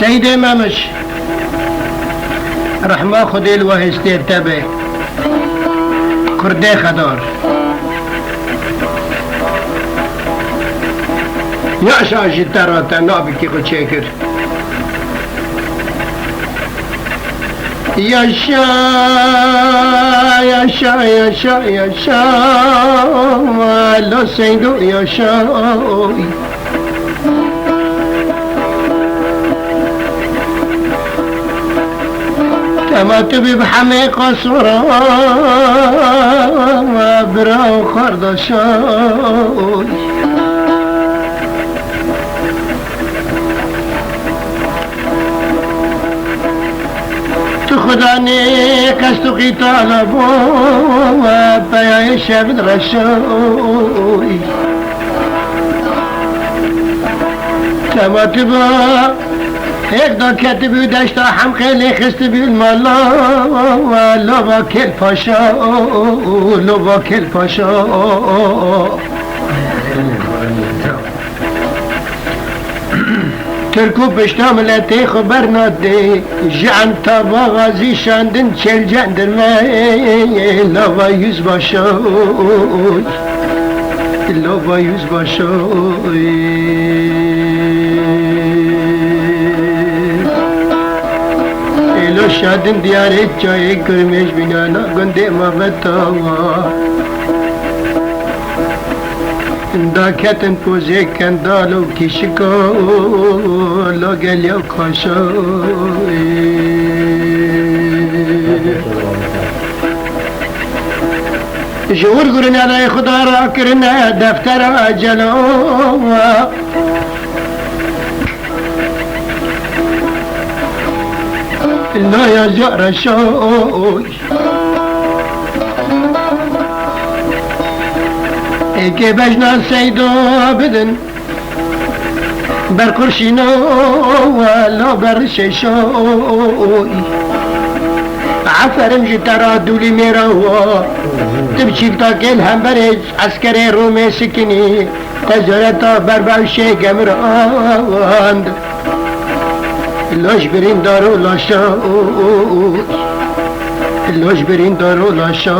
سيد مامش رحمة خديل وهستي تبه كردي خدار ياشا جترات نابكي قد شاكر ياشا ياشا ياشا ياشا لو سيدو ياشا كما تبي بحمي قصورا براو خردشاي تخداني كستو قيتالا بو بيا شابد رشاي كما تبا هيك دا كاتب داشتا حمقي خست بالمالا لو باكل باشا لو باكل باشا تركو بشتا ملتي خبر نادي جعن تابا غازي شاندن چل جندر مي لو با يوز باشا لو با يوز باشا لو شادن دیاره چای کرمش بینانا گنده ما بتاوا دا کتن پوزه کندالو کشکا لو گلیو کاشا جور گرن علای خدا را کرن دفتر اجلو لا يا جار شوي ايكي بجنا سيدو بدن برقرشينو ولا برشيشوي عفرم جترا دولي ميرو تبشي بتاكل هم برج عسكري رومي سكني تزرتا بربعشي قمراند لاش برين دارو لاشا لاش برين دارو لاشا